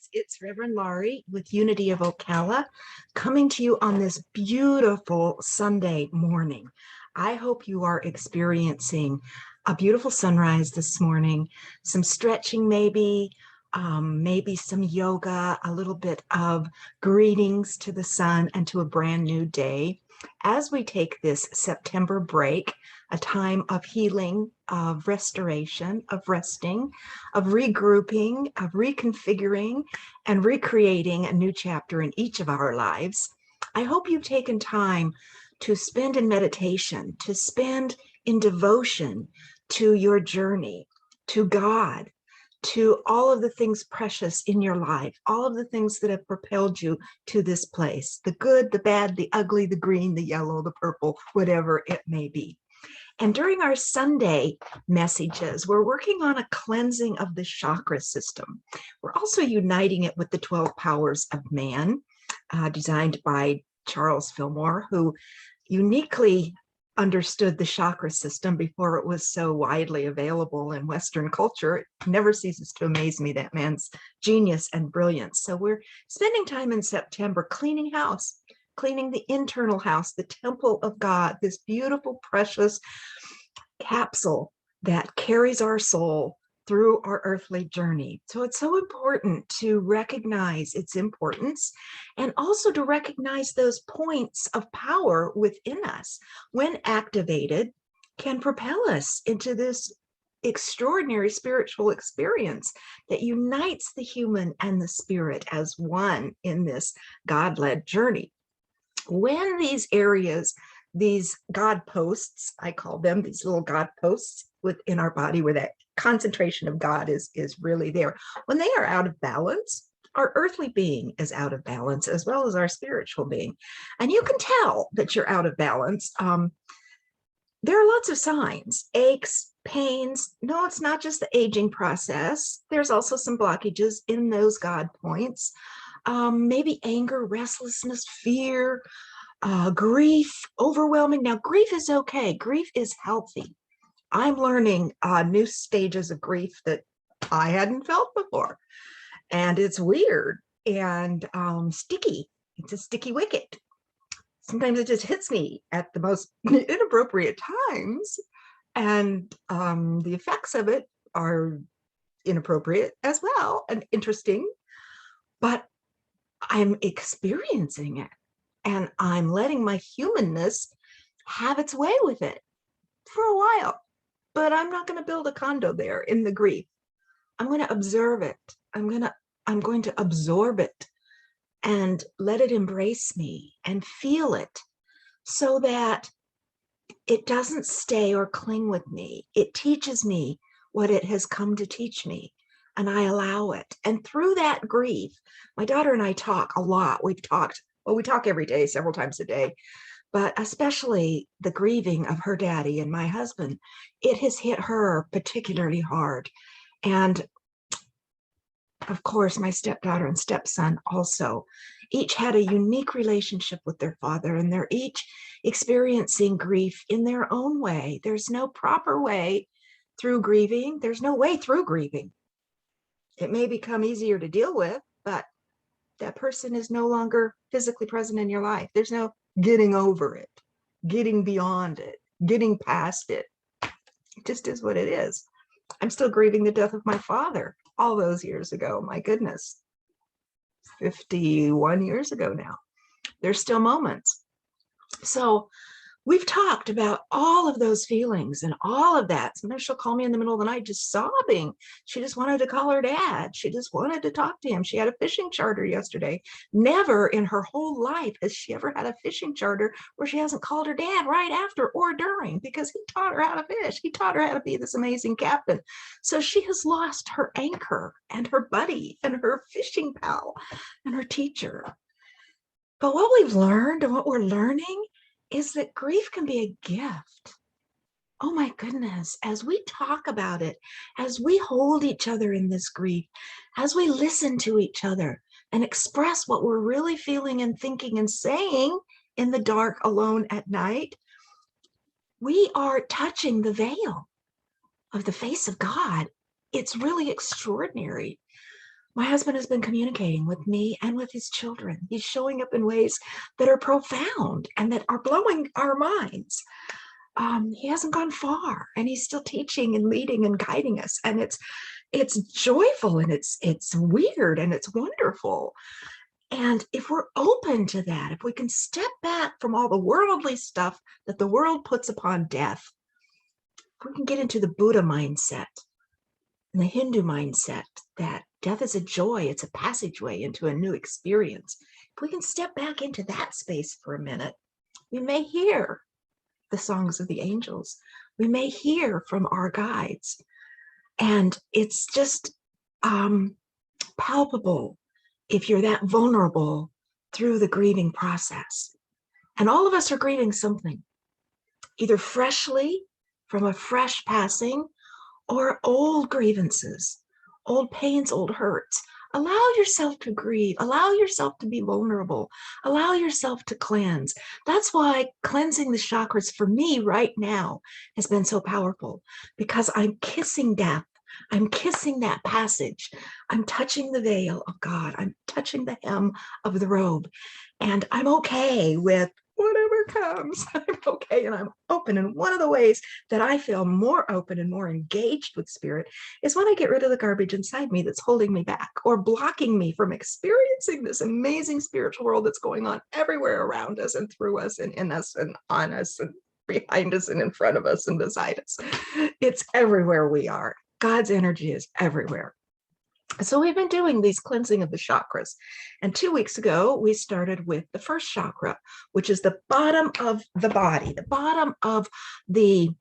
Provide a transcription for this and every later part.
Abounds. It's Reverend Laurie with Unity of Ocala coming to you on this beautiful Sunday morning. I hope you are experiencing a beautiful sunrise this morning, some stretching maybe, maybe some yoga, a little bit of greetings to the sun and to a brand new day. As we take this September break, a time of healing, of restoration, of resting, of regrouping, of reconfiguring, and recreating a new chapter in each of our lives, I hope you've taken time to spend in meditation, to spend in devotion to your journey, to God, to all of the things precious in your life, all of the things that have propelled you to this place, the good, the bad, the ugly, the green, the yellow, the purple, whatever it may be. And during our Sunday messages, we're working on a cleansing of the chakra system. We're also uniting it with the 12 powers of man, designed by Charles Fillmore, who uniquely understood the chakra system before it was so widely available in Western culture. It never ceases to amaze me, that man's genius and brilliance. So we're spending time in September cleaning house, cleaning the internal house, the temple of God, this beautiful, precious capsule that carries our soul through our earthly journey. So it's so important to recognize its importance and also to recognize those points of power within us, when activated, can propel us into this extraordinary spiritual experience that unites the human and the spirit as one in this God-led journey. When these areas, these God posts, I call them, these little God posts within our body where that concentration of God is really there, when they are out of balance, our earthly being is out of balance as well as our spiritual being. And you can tell that you're out of balance. There are lots of signs: aches, pains. No, it's not just the aging process. There's also some blockages in those God points. Maybe anger, restlessness, fear, grief, overwhelming. Now, grief is okay. Grief is healthy. I'm learning new stages of grief that I hadn't felt before. And it's weird and sticky. It's a sticky wicket. Sometimes it just hits me at the most inappropriate times. And the effects of it are inappropriate as well and interesting. But I'm experiencing it. And I'm letting my humanness have its way with it for a while. But I'm not going to build a condo there in the grief. I'm going to observe it. I'm going to absorb it and let it embrace me and feel it, so that it doesn't stay or cling with me. It teaches me what it has come to teach me, and I allow it. And through that grief, my daughter and I talk a lot. We talk every day, several times a day. But especially the grieving of her daddy and my husband, it has hit her particularly hard. And of course, my stepdaughter and stepson also, each had a unique relationship with their father, and they're each experiencing grief in their own way. There's no proper way through grieving. There's no way through grieving. It may become easier to deal with, but that person is no longer physically present in your life. There's no getting over it, getting beyond it, getting past it. It just is what it is. I'm still grieving the death of my father all those years ago. My goodness, 51 years ago now. There's still moments. So we've talked about all of those feelings and all of that. Sometimes she'll call me in the middle of the night just sobbing. She just wanted to call her dad. She just wanted to talk to him. She had a fishing charter yesterday. Never in her whole life has she ever had a fishing charter where she hasn't called her dad right after or during, because he taught her how to fish. He taught her how to be this amazing captain. So she has lost her anchor and her buddy and her fishing pal and her teacher. But what we've learned and what we're learning is that grief can be a gift. Oh my goodness, as we talk about it, as we hold each other in this grief, as we listen to each other and express what we're really feeling and thinking and saying in the dark alone at night, we are touching the veil of the face of God. It's really extraordinary. My husband has been communicating with me and with his children. He's showing up in ways that are profound and that are blowing our minds. He hasn't gone far, and he's still teaching and leading and guiding us. And it's joyful, and it's weird, and it's wonderful. And if we're open to that, if we can step back from all the worldly stuff that the world puts upon death, if we can get into the Buddha mindset and the Hindu mindset that death is a joy, it's a passageway into a new experience. If we can step back into that space for a minute, we may hear the songs of the angels. We may hear from our guides. And it's just palpable if you're that vulnerable through the grieving process. And all of us are grieving something, either freshly from a fresh passing or old grievances, old pains, old hurts. Allow yourself to grieve. Allow yourself to be vulnerable. Allow yourself to cleanse. That's why cleansing the chakras for me right now has been so powerful, because I'm kissing death. I'm kissing that passage. I'm touching the veil of God. I'm touching the hem of the robe. And I'm okay with whatever comes. I'm okay, and I'm open. And one of the ways that I feel more open and more engaged with spirit is when I get rid of the garbage inside me that's holding me back or blocking me from experiencing this amazing spiritual world that's going on everywhere around us and through us and in us and on us and behind us and in front of us and beside us. It's everywhere we are. God's energy is everywhere. So we've been doing these cleansing of the chakras. And 2 weeks ago, we started with the first chakra, which is the bottom of the body, the bottom of the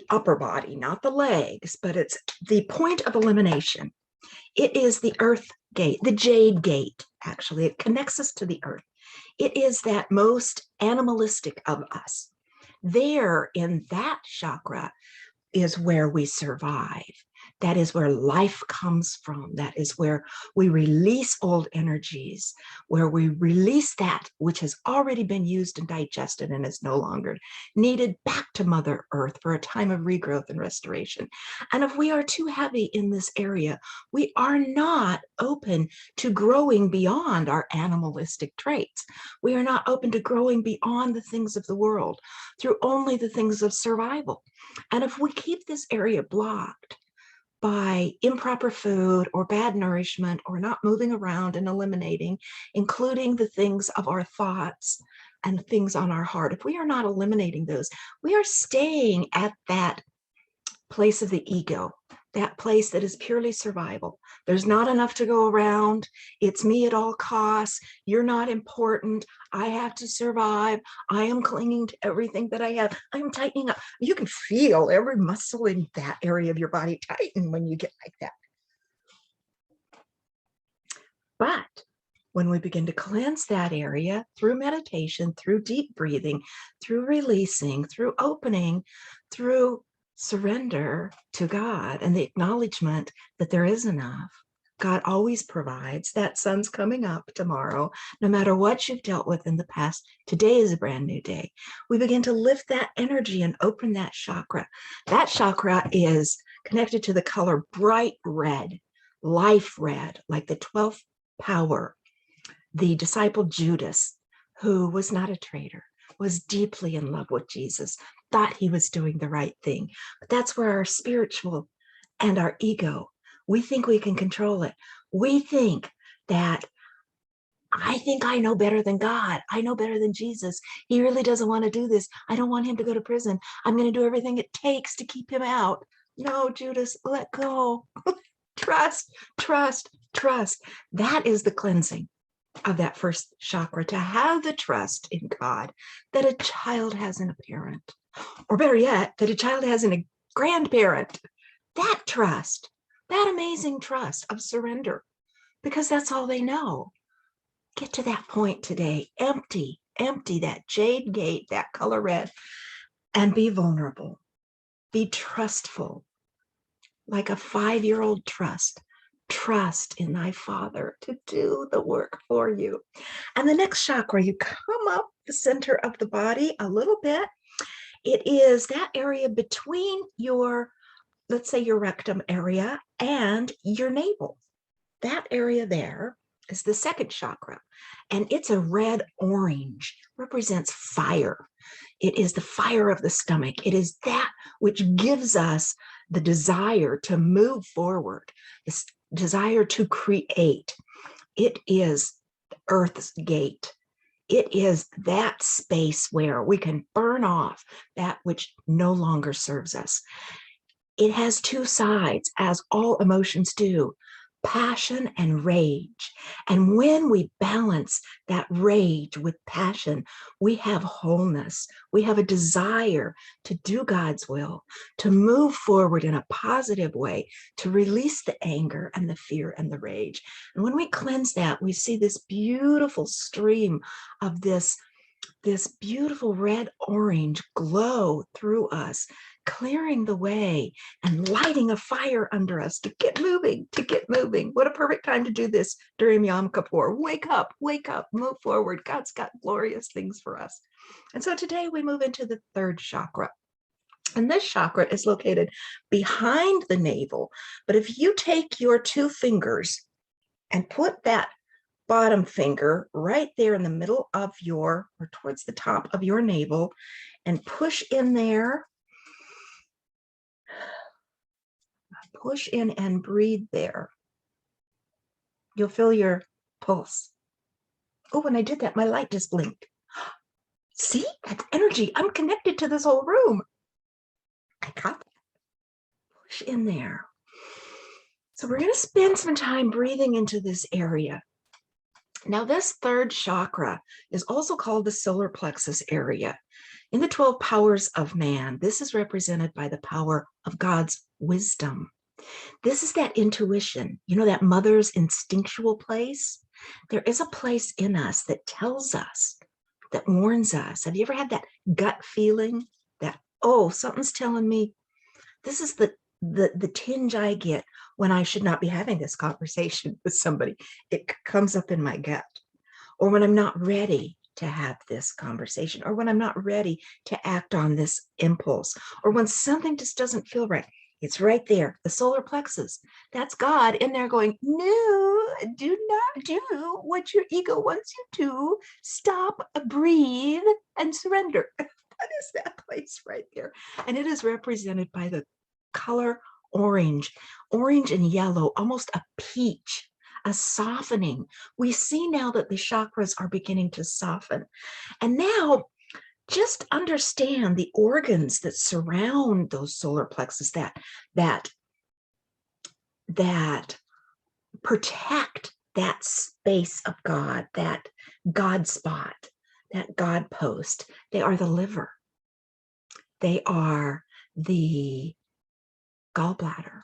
upper body, not the legs, but it's the point of elimination. It is the earth gate, the jade gate, actually. It connects us to the earth. It is that most animalistic of us. There in that chakra is where we survive. That is where life comes from. That is where we release old energies, where we release that which has already been used and digested and is no longer needed back to Mother Earth for a time of regrowth and restoration. And if we are too heavy in this area, we are not open to growing beyond our animalistic traits. We are not open to growing beyond the things of the world through only the things of survival. And if we keep this area blocked by improper food or bad nourishment or not moving around and eliminating, including the things of our thoughts and things on our heart, if we are not eliminating those, we are staying at that place of the ego, that place that is purely survival. There's not enough to go around. It's me at all costs. You're not important. I have to survive. I am clinging to everything that I have. I'm tightening up. You can feel every muscle in that area of your body tighten when you get like that. But when we begin to cleanse that area through meditation, through deep breathing, through releasing, through opening, through surrender to God and the acknowledgement that there is enough. God always provides. That sun's coming up tomorrow. No matter what you've dealt with in the past, today is a brand new day. We begin to lift that energy and open that chakra. That chakra is connected to the color bright red, life red, like the 12th power. The disciple Judas, who was not a traitor, was deeply in love with Jesus, thought he was doing the right thing. But that's where our spiritual and our ego, we think we can control it. We think that I think I know better than God. I know better than Jesus. He really doesn't want to do this. I don't want him to go to prison. I'm going to do everything it takes to keep him out. No, Judas, let go. Trust, trust, trust. That is the cleansing of that first chakra, to have the trust in God that a child has in a parent, or better yet, that a child has in a grandparent. That trust, that amazing trust of surrender, because that's all they know. Get to that point today. Empty that jade gate, that color red, and be vulnerable. Be trustful, like a 5-year-old trust. Trust in thy Father to do the work for you. And the next chakra, you come up the center of the body a little bit. It is that area between your, let's say your rectum area and your navel. that area there is the second chakra, and it's a red orange, represents fire. It is the fire of the stomach. It is that which gives us the desire to move forward, this desire to create. It is Earth's gate. It is that space where we can burn off that which no longer serves us. It has two sides, as all emotions do, passion and rage. And when we balance that rage with passion, we have wholeness. We have a desire to do God's will, to move forward in a positive way, to release the anger and the fear and the rage. And when we cleanse that, we see this beautiful stream of this beautiful red orange glow through us, clearing the way and lighting a fire under us to get moving, to get moving. What a perfect time to do this during Yom Kippur. Wake up, move forward. God's got glorious things for us. And so today we move into the third chakra. And this chakra is located behind the navel. But if you take your two fingers and put that bottom finger right there in the middle of your, or towards the top of your navel, and push in there, push in and breathe there, you'll feel your pulse. Oh, when I did that, my light just blinked. See, that's energy. I'm connected to this whole room. I got that. Push in there. So we're going to spend some time breathing into this area. Now, this third chakra is also called the solar plexus area. In the 12 powers of man, this is represented by the power of God's wisdom. This is that intuition, you know, that mother's instinctual place. There is a place in us that tells us, that warns us. Have you ever had that gut feeling that, oh, something's telling me? This is the tinge I get when I should not be having this conversation with somebody. It comes up in my gut. Or when I'm not ready to have this conversation, or when I'm not ready to act on this impulse, or when something just doesn't feel right. It's right there, the solar plexus. That's God in there going, no, do not do what your ego wants you to. Stop, breathe, and surrender. That is that place right there. And it is represented by the color orange and yellow, almost a peach, a softening. We see now that the chakras are beginning to soften. And now just understand the organs that surround those solar plexus that protect that space of God, that God spot, that God post. They are the liver. They are the gallbladder,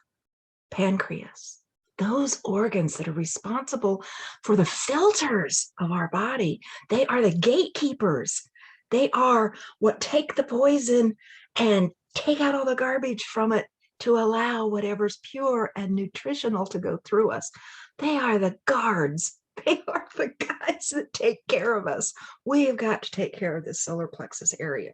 pancreas, those organs that are responsible for the filters of our body. They are the gatekeepers. They are what take the poison and take out all the garbage from it to allow whatever's pure and nutritional to go through us. They are the guards. They are the guys that take care of us. We've got to take care of this solar plexus area.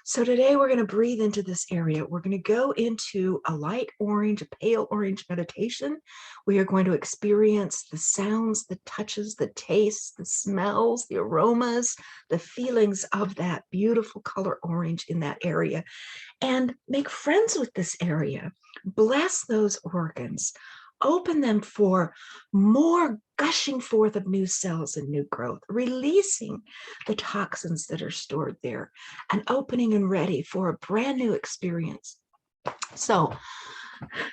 So today we're going to breathe into this area. We're going to go into a light orange, a pale orange meditation. We are going to experience the sounds, the touches, the tastes, the smells, the aromas, the feelings of that beautiful color orange in that area, and make friends with this area. Bless those organs. Open them for more gushing forth of new cells and new growth, releasing the toxins that are stored there, and opening and ready for a brand new experience. So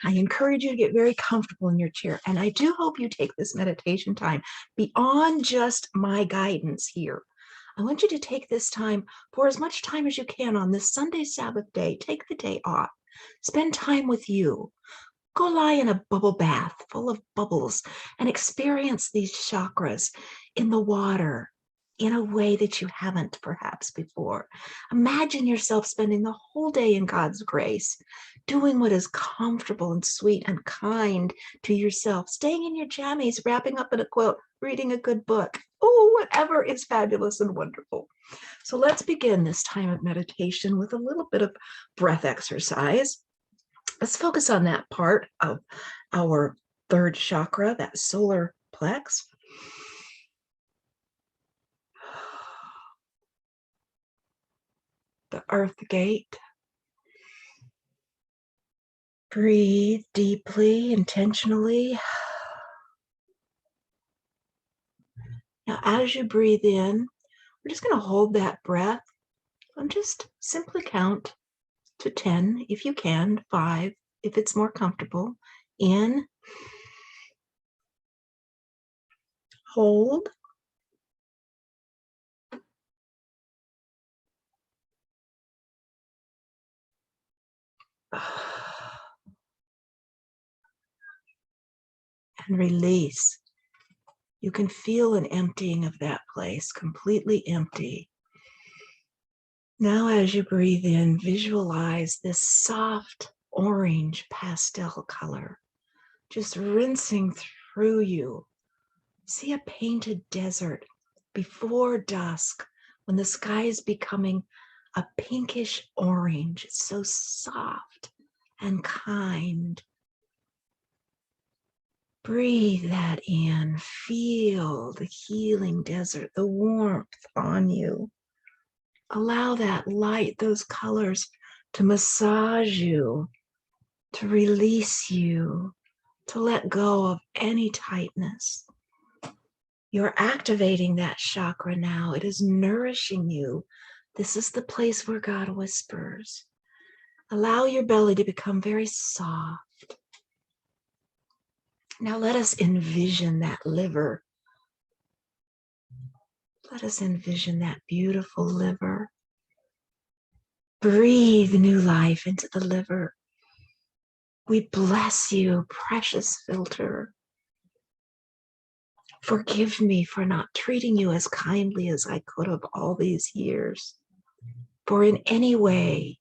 I encourage you to get very comfortable in your chair. And I do hope you take this meditation time beyond just my guidance here. I want you to take this time for as much time as you can on this Sunday Sabbath day. Take the day off. Spend time with you. Go lie in a bubble bath full of bubbles and experience these chakras in the water in a way that you haven't perhaps before. Imagine yourself spending the whole day in God's grace, doing what is comfortable and sweet and kind to yourself, staying in your jammies, wrapping up in a quilt, reading a good book. Oh, whatever is fabulous and wonderful. So let's begin this time of meditation with a little bit of breath exercise. Let's focus on that part of our third chakra, that solar plex. The earth gate. Breathe deeply, intentionally. Now, as you breathe in, we're just going to hold that breath and just simply count to 10 if you can, 5 if it's more comfortable. In, hold, and release. You can feel an emptying of that place, completely empty. Now, as you breathe in, visualize this soft orange pastel color just rinsing through you. See a painted desert before dusk when the sky is becoming a pinkish orange. It's so soft and kind. Breathe that in. Feel the healing desert, the warmth on you. Allow that light, those colors to massage you, to release you, to let go of any tightness. You're activating that chakra now. It is nourishing you. This is the place where God whispers. Allow your belly to become very soft. Now let us envision that liver. Let us envision that beautiful liver. Breathe new life into the liver. We bless you, precious filter. Forgive me for not treating you as kindly as I could have all these years, for in any way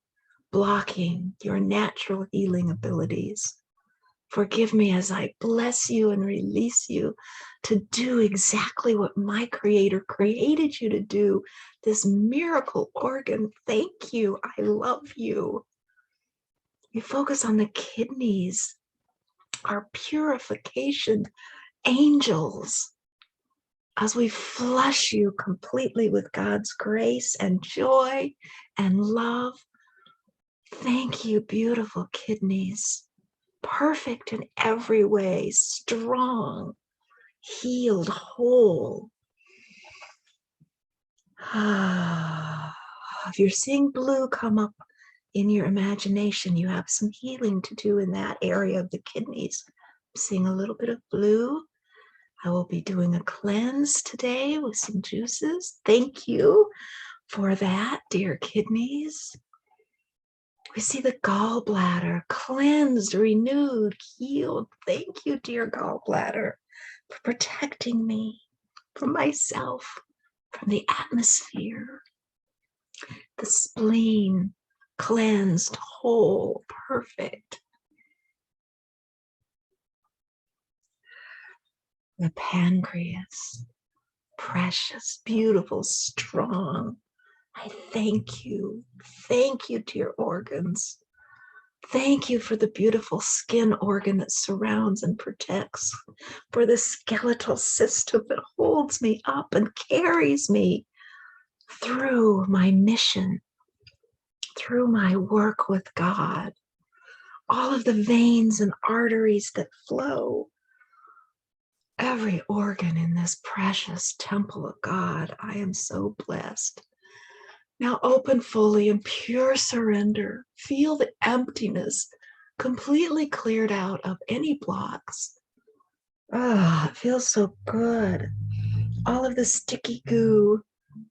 blocking your natural healing abilities. Forgive me as I bless you and release you to do exactly what my Creator created you to do, this miracle organ. Thank you. I love you. You focus on the kidneys, our purification angels, as we flush you completely with God's grace and joy and love. Thank you, beautiful kidneys. Perfect in every way, strong, healed, whole. If you're seeing blue come up in your imagination, you have some healing to do in that area of the kidneys. I'm seeing a little bit of blue. I will be doing a cleanse today with some juices. Thank you for that, dear kidneys. We see the gallbladder cleansed, renewed, healed. Thank you, dear gallbladder, for protecting me from myself, from the atmosphere. The spleen cleansed, whole, perfect. The pancreas, precious, beautiful, strong. I thank you. Thank you, dear organs. Thank you for the beautiful skin organ that surrounds and protects, for the skeletal system that holds me up and carries me through my mission, through my work with God. All of the veins and arteries that flow, every organ in this precious temple of God. I am so blessed. Now open fully in pure surrender. Feel the emptiness completely cleared out of any blocks. Ah, it feels so good. All of the sticky goo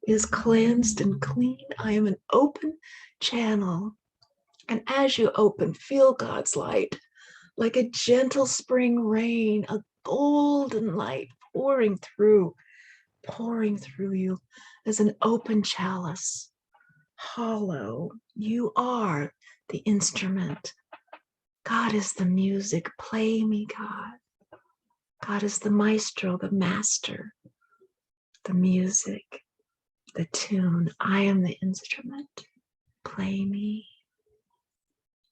is cleansed and clean. I am an open channel. And as you open, feel God's light like a gentle spring rain, a golden light pouring through you as an open chalice. Hollow. You are the instrument. God is the music. Play me, God. God is the maestro, the master, the music, the tune. I am the instrument. Play me.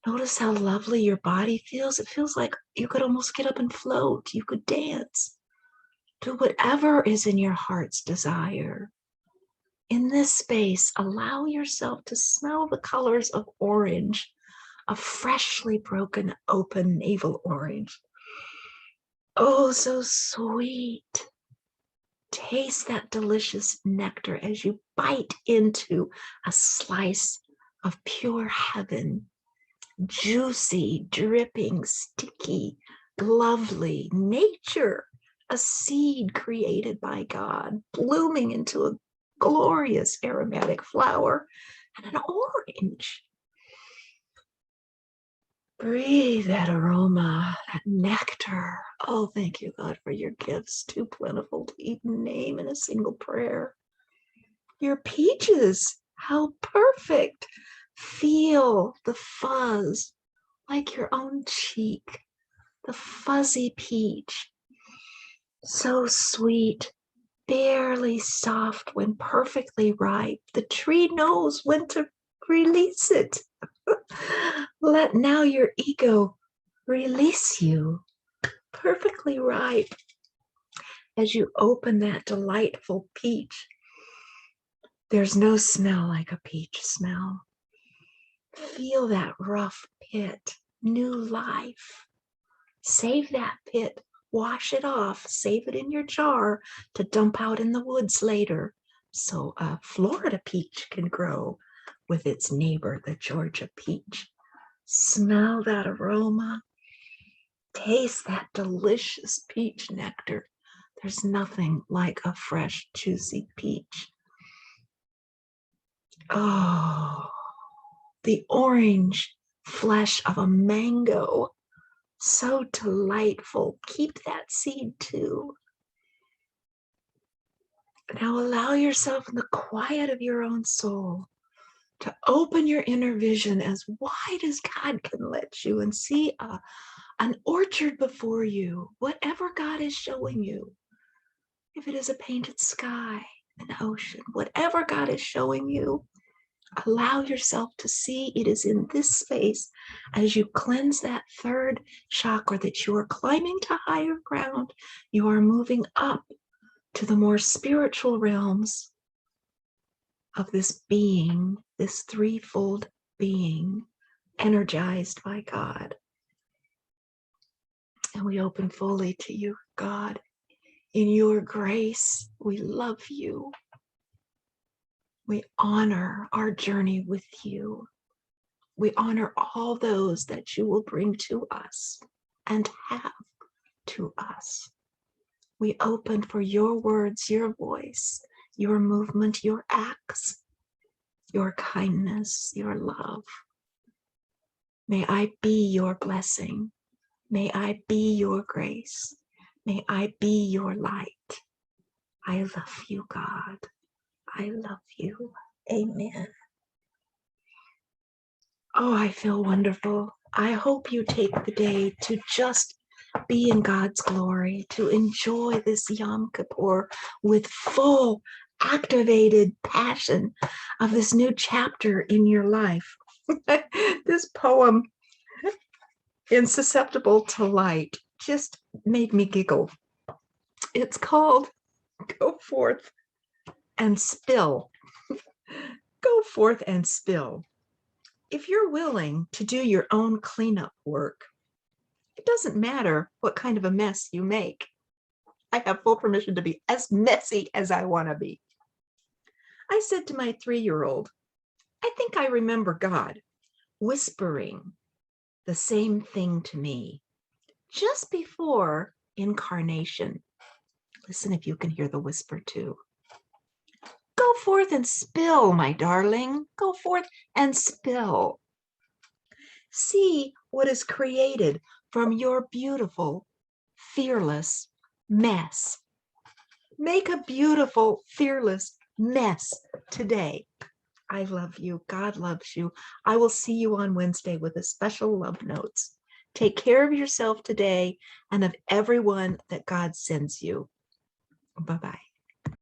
Notice how lovely your body feels. It feels like you could almost get up and float. You could dance. Do whatever is in your heart's desire. In this space, allow yourself to smell the colors of orange, a freshly broken open navel orange. Oh, so sweet. Taste that delicious nectar as you bite into a slice of pure heaven. Juicy, dripping, sticky, lovely nature, a seed created by God, blooming into a glorious aromatic flower and an orange. Breathe that aroma, that nectar. Oh, thank you, God, for your gifts, too plentiful to even name in a single prayer. Your peaches, how perfect. Feel the fuzz like your own cheek, the fuzzy peach. So sweet, barely soft when perfectly ripe. The tree knows when to release it. Let now your ego release you, perfectly ripe. As you open that delightful peach, there's no smell like a peach smell. Feel that rough pit, new life. Save that pit, wash it off, save it in your jar to dump out in the woods later so a Florida peach can grow with its neighbor, the Georgia peach. Smell that aroma. Taste that delicious peach nectar. There's nothing like a fresh, juicy peach. Oh, the orange flesh of a mango. So delightful. Keep that seed too. Now allow yourself in the quiet of your own soul to open your inner vision as wide as God can let you and see an orchard before you, whatever God is showing you. If it is a painted sky, an ocean, whatever God is showing you, allow yourself to see it is in this space as you cleanse that third chakra that you are climbing to higher ground. You are moving up to the more spiritual realms of this being, this threefold being, energized by God. And we open fully to you, God. In your grace, we love you. We honor our journey with you. We honor all those that you will bring to us and have to us. We open for your words, your voice, your movement, your acts, your kindness, your love. May I be your blessing. May I be your grace. May I be your light. I love you, God. I love you. Amen. Oh, I feel wonderful. I hope you take the day to just be in God's glory, to enjoy this Yom Kippur with full, activated passion of this new chapter in your life. This poem, Insusceptible to Light, just made me giggle. It's called Go Forth and Spill. Go forth and spill. If you're willing to do your own cleanup work, it doesn't matter what kind of a mess you make. I have full permission to be as messy as I want to be. I said to my 3-year-old, I think I remember God whispering the same thing to me just before incarnation. Listen if you can hear the whisper too. Go forth and spill, my darling. Go forth and spill. See what is created from your beautiful, fearless mess. Make a beautiful, fearless mess today. I love you. God loves you. I will see you on Wednesday with a special love notes. Take care of yourself today and of everyone that God sends you. Bye-bye.